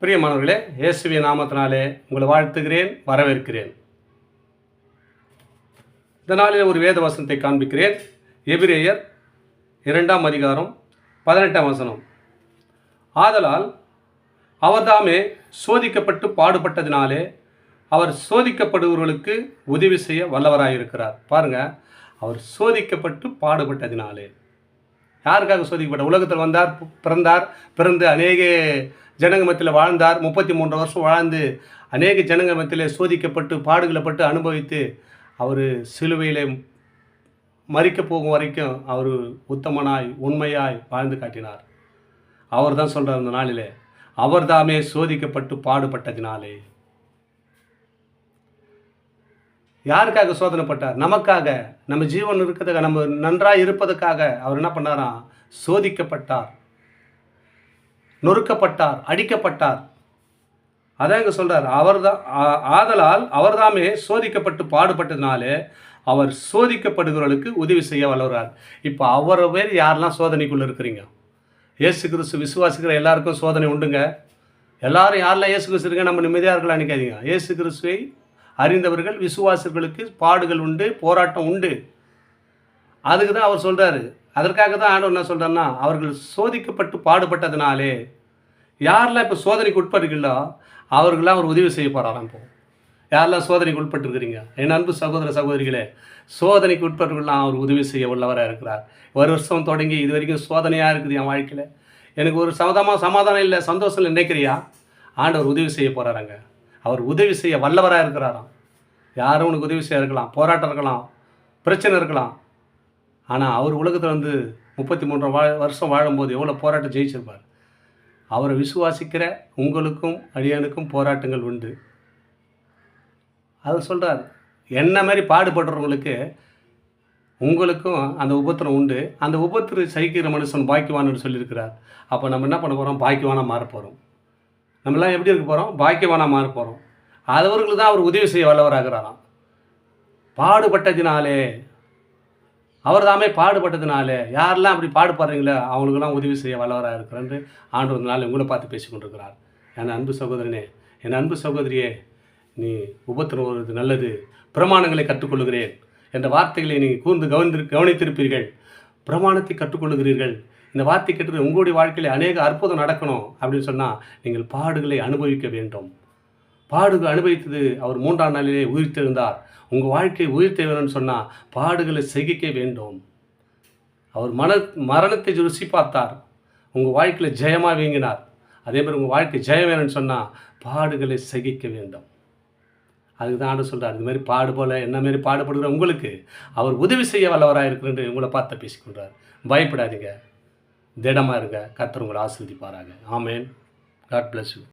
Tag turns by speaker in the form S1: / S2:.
S1: பிரியமானவர்களே, இயேசுவின் நாமத்தினாலே உங்களை வாழ்த்துகிறேன், வரவேற்கிறேன். இந்த நாளில் ஒரு வேத வசனத்தை காண்பிக்கிறேன். எபிரேயர் 2 அதிகாரம் 18 வசனம். ஆதலால் அவர்தாமே சோதிக்கப்பட்டு பாடுபட்டதினாலே அவர் சோதிக்கப்படுபவர்களுக்கு உதவி செய்ய வல்லவராயிருக்கிறார். பாருங்க, அவர் சோதிக்கப்பட்டு பாடுபட்டதினாலே. யாருக்காக சோதிக்கப்பட்ட? உலகத்தில் வந்தார், பிறந்து அநேக ஜனங்க மத்தியில் வாழ்ந்தார். 33 வருஷம் வாழ்ந்து அநேக ஜனங்க மத்தியில் சோதிக்கப்பட்டு பாடுகளப்பட்டு அனுபவித்து அவர் சிலுவையில் மரிக்க போகும் வரைக்கும் அவர் உத்தமனாய் உண்மையாய் வாழ்ந்து காட்டினார். அவர் தான் சொல்கிறார் இந்த நாளிலே, அவர்தாமே சோதிக்கப்பட்டு பாடுபட்டதினாலே. யாருக்காக சோதனைப்பட்டார்? நமக்காக, நம்ம ஜீவன் இருக்கிறதுக்காக, நம்ம நன்றாக இருப்பதற்காக அவர் என்ன பண்ணாராம்? சோதிக்கப்பட்டார், நொறுக்கப்பட்டார், அடிக்கப்பட்டார். அதான் இங்கே சொல்கிறார். ஆதலால் அவர்தாமே சோதிக்கப்பட்டு பாடுபட்டதுனாலே அவர் சோதிக்கப்படுகிறவர்களுக்கு உதவி செய்ய வல்லவரார். இப்போ அவரை பேர் யாரெல்லாம் சோதனைக்குள்ளே இருக்கிறீங்க? இயேசு கிறிஸ்து விசுவாசிக்கிற எல்லாருக்கும் சோதனை உண்டுங்க. எல்லாரும் யாரெல்லாம் இயேசு கிறிஸ்து இருக்க நம்ம நிம்மதியாக இருக்கலாம் நினைக்காதீங்க. இயேசு கிறிஸ்துவை அறிந்தவர்கள் விசுவாசிகளுக்கு பாடுகள் உண்டு, போராட்டம் உண்டு. அதுக்கு தான் அவர் சொல்கிறாரு. அதற்காக தான் ஆண்டவர் என்ன சொல்கிறாருன்னா, அவர்கள் சோதிக்கப்பட்டு பாடுபட்டதுனாலே. யாரெல்லாம் இப்போ சோதனைக்கு உட்பட்டுங்களோ அவர்களாம் அவர் உதவி செய்ய போகிறாராம். இப்போ யாரெல்லாம் சோதனைக்கு உட்பட்டுருக்கிறீங்க, என் அன்பு சகோதர சகோதரிகளே, சோதனைக்கு உட்பட்டுலாம் அவர் உதவி செய்ய உள்ளவராக இருக்கிறார். ஒரு வருஷம் தொடங்கி இது வரைக்கும் சோதனையாக இருக்குது என் வாழ்க்கையில், எனக்கு ஒரு சமாதானம் இல்லை, சந்தோஷம் இல்லை நினைக்கிறியா? ஆண்டவர் உதவி செய்ய போகிறாராங்க. அவர் உதவி செய்ய வல்லவராக இருக்கிறாராம். யாரும் உனக்கு உதவி செய்ய இருக்கலாம், போராட்டம் இருக்கலாம், பிரச்சனை இருக்கலாம். ஆனால் அவர் உலகத்தில் வந்து 33 வருஷம் வாழும்போது எவ்வளோ போராட்டம் ஜெயிச்சிருப்பார். அவரை விசுவாசிக்கிற உங்களுக்கும் அடியானுக்கும் போராட்டங்கள் உண்டு. அவர் சொல்கிறார், என்ன மாதிரி பாடுபடுறவங்களுக்கு உங்களுக்கும் அந்த உபத்திரம் உண்டு. அந்த உபத்திரம் சகிக்கிற மனுஷன் பாக்கியவான்னு சொல்லியிருக்கிறார். அப்போ நம்ம என்ன பண்ண போகிறோம்? பாக்கியவானாக மாற போகிறோம். நம்மளாம் எப்படி இருக்க போகிறோம்? பாக்கியவானாக மாற போகிறோம். அவர்களுக்கு தான் அவர் உதவி செய்ய வல்லவராகிறாராம். பாடுபட்டதினாலே, அவர் தாமே பாடுபட்டதுனாலே. யாரெல்லாம் அப்படி பாடுபடுறீங்களோ அவங்களுக்கெல்லாம் உதவி செய்ய வல்லவராக இருக்கிறான்னு ஆண்டவர் நாள் உங்களை பார்த்து பேசி கொண்டிருக்கிறார். என் அன்பு சகோதரனே, என் அன்பு சகோதரியே, நீ உபத்திரம் வருவது நல்லது, பிரமாணங்களை கற்றுக்கொள்கிறேன் என்ற வார்த்தைகளை நீங்கள் கூர்ந்து கவனித்திருப்பீர்கள். பிரமாணத்தை கற்றுக்கொள்கிறீர்கள். இந்த வார்த்தை கேட்டு உங்களுடைய வாழ்க்கையில் அநேக அற்புதம் நடக்கணும் அப்படின்னு சொன்னால் நீங்கள் பாடுகளை அனுபவிக்க வேண்டும். பாடுகள் அனுபவித்தது அவர் 3ஆம் நாளிலே உயிர்த்தெழுந்தார். உங்கள் வாழ்க்கையை உயிர்த்தெழுன்னு சொன்னால் பாடுகளை சகிக்க வேண்டும். அவர் மரணத்தை ருசி பார்த்தார், உங்கள் வாழ்க்கையில் ஜெயமாக வீங்கினார். அதே மாதிரி உங்கள் வாழ்க்கை ஜெயம் வேணும்னு சொன்னால் பாடுகளை சகிக்க வேண்டும். அதுக்கு தான் ஆண்டு சொல்கிறார், இது மாதிரி பாடு போல் என்ன மாரி பாடுபடுகிற உங்களுக்கு அவர் உதவி செய்ய வல்லவராக இருக்கிறேன் உங்களை பார்த்து பேசிக்கொண்டார். பயப்படாதீங்க, திடமாக இருங்க. கர்த்தர் உங்களை ஆசீர்வதிப்பாராக. ஆமென். God bless you.